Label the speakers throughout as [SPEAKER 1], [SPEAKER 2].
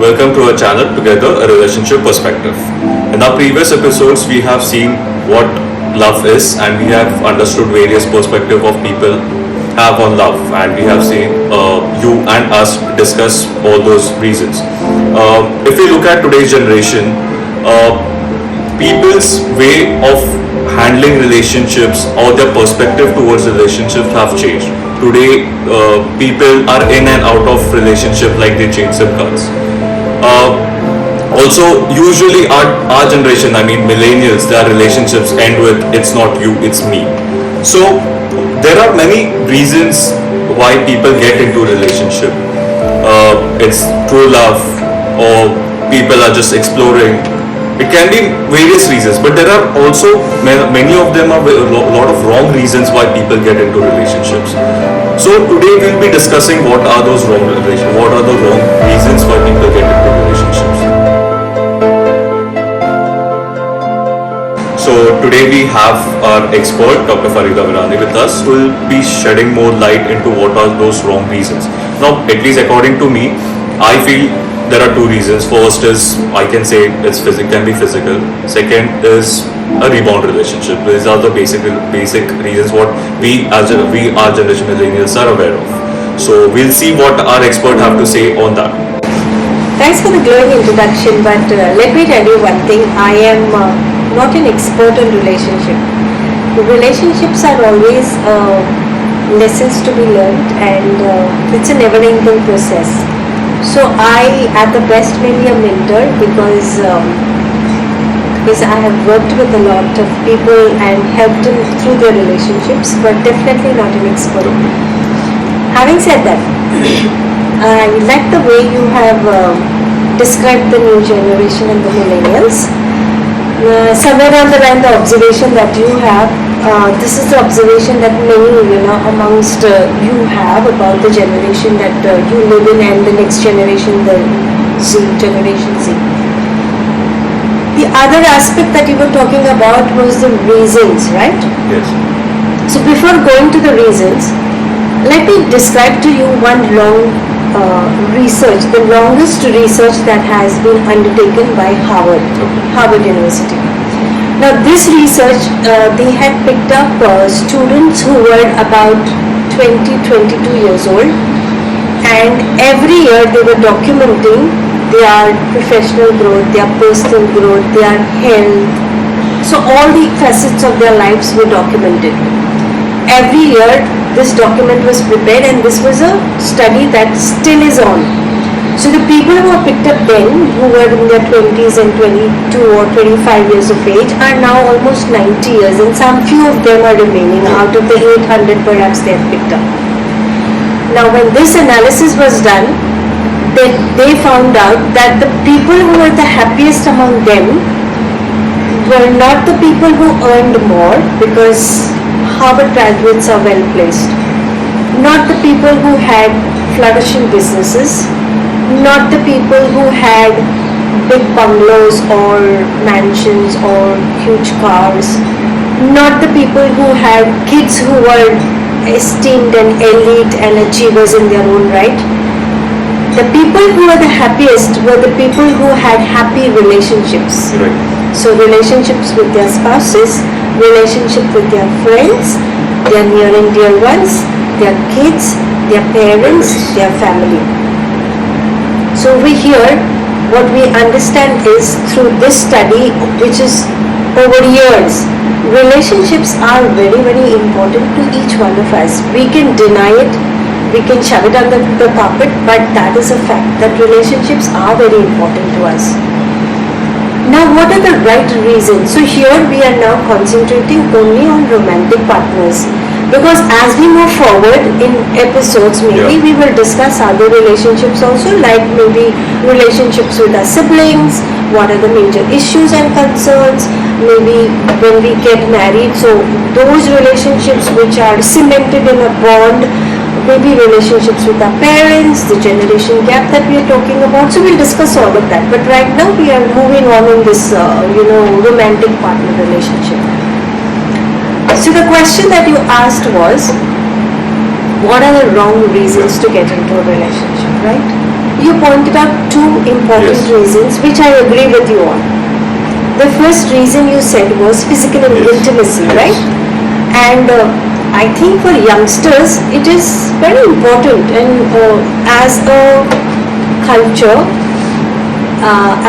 [SPEAKER 1] welcome to our channel Together, a relationship perspective. In our previous episodes, we have seen what love is and we have understood various perspectives of people have on love, and we have seen you and us discuss all those reasons. If we look at today's generation, people's way of handling relationships or their perspective towards relationships have changed. Today, people are in and out of relationship like they change SIM cards. Also, usually our generation, I mean millennials, their relationships end with "it's not you, it's me." So there are many reasons why people get into relationship. It's true love, or people are just exploring. It can be various reasons, but there are also many of them are a lot of wrong reasons why people get into relationships. So today we'll be discussing what are those wrong relations, what are the wrong reasons why people get into relationships. So today we have our expert Dr. Farida Virani with us, who will be shedding more light into what are those wrong reasons. Now, at least according to me, I feel there are two reasons. First is, I can say can be physical. Second is a rebound relationship. These are the basic reasons what our generation millennials are aware of. So we'll see what our expert have to say on that.
[SPEAKER 2] Thanks for the glowing introduction, but let me tell you one thing. I am not an expert on relationship. Relationships are always lessons to be learned, and it's a never-ending process. So I, at the best, may be a mentor because I have worked with a lot of people and helped them through their relationships, but definitely not an expert. Having said that, I like the way you have described the new generation and the millennials. Somewhere down the line, the observation that you have, this is the observation that many amongst you have about the generation that you live in and the next generation, the generation Z. The other aspect that you were talking about was the reasons, right?
[SPEAKER 1] Yes.
[SPEAKER 2] So before going to the reasons, let me describe to you one long research, the longest research that has been undertaken by Harvard University. Now this research, they had picked up students who were about 20-22 years old, and every year they were documenting their professional growth, their personal growth, their health. So all the facets of their lives were documented. Every year this document was prepared, and this was a study that still is on. So the people who were picked up then, who were in their 20s and 22 or 25 years of age, are now almost 90 years, and some few of them are remaining. Out of the 800 perhaps they have picked up. Now when this analysis was done, they found out that the people who were the happiest among them were not the people who earned more, because Harvard graduates are well placed. Not the people who had flourishing businesses, not the people who had big bungalows or mansions or huge cars, not the people who had kids who were esteemed and elite and achievers in their own right. The people who were the happiest were the people who had happy relationships.
[SPEAKER 1] Right.
[SPEAKER 2] So relationships with their spouses, relationship with their friends, their near and dear ones, their kids, their parents, their family. So over here, what we understand is through this study, which is over years, relationships are very, very important to each one of us. We can deny it, we can shove it under the carpet, but that is a fact that relationships are very important to us. Now, what are the right reasons? So here we are now concentrating only on romantic partners, because as we move forward in episodes, maybe we will discuss other relationships also, like maybe relationships with our siblings, what are the major issues and concerns, maybe when we get married, so those relationships which are cemented in a bond, maybe relationships with our parents, the generation gap that we are talking about. So we'll discuss all of that. But right now we are moving on in this, romantic partner relationship. So the question that you asked was, what are the wrong reasons to get into a relationship, right? you pointed out two important
[SPEAKER 1] Yes.
[SPEAKER 2] reasons which I agree with you on. The first reason you said was physical intimacy,
[SPEAKER 1] Yes.
[SPEAKER 2] right? And I think for youngsters it is very important, and as a culture,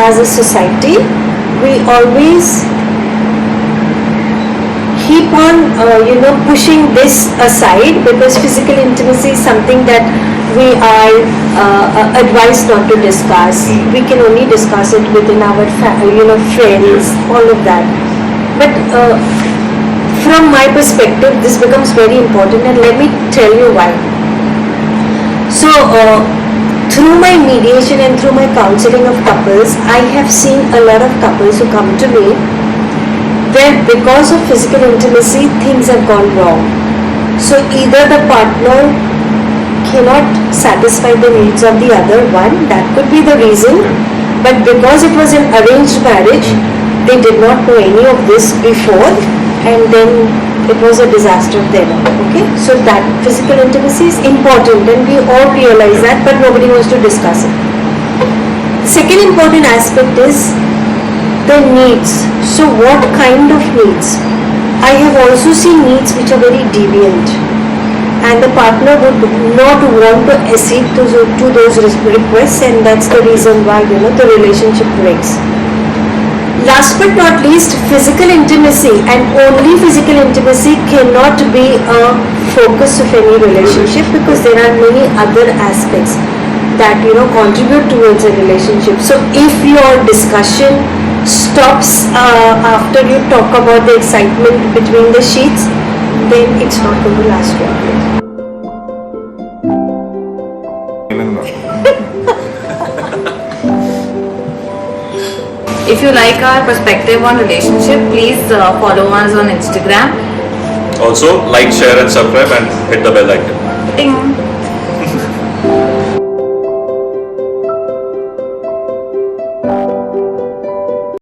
[SPEAKER 2] as a society, we always keep on pushing this aside, because physical intimacy is something that we are advised not to discuss. We can only discuss it within our friends, all of that. But from my perspective, this becomes very important, and let me tell you why. So through my mediation and through my counseling of couples, I have seen a lot of couples who come to me where because of physical intimacy things have gone wrong. So either the partner cannot satisfy the needs of the other one, that could be the reason, but because it was an arranged marriage, they did not know any of this before, and then it was a disaster then. Okay, so that physical intimacy is important, and we all realize that, but nobody wants to discuss it. Second important aspect is the needs. So what kind of needs? I have also seen needs which are very deviant, and the partner would not want to accede to those requests, and that's the reason why the relationship breaks. Last but not least, physical intimacy, and only physical intimacy cannot be a focus of any relationship, because there are many other aspects that contribute towards a relationship. So if your discussion stops after you talk about the excitement between the sheets, then it's not going to last long.
[SPEAKER 3] If you like our perspective on relationship, please follow us on Instagram.
[SPEAKER 1] Also, like, share and subscribe and hit the bell icon.
[SPEAKER 3] Ding.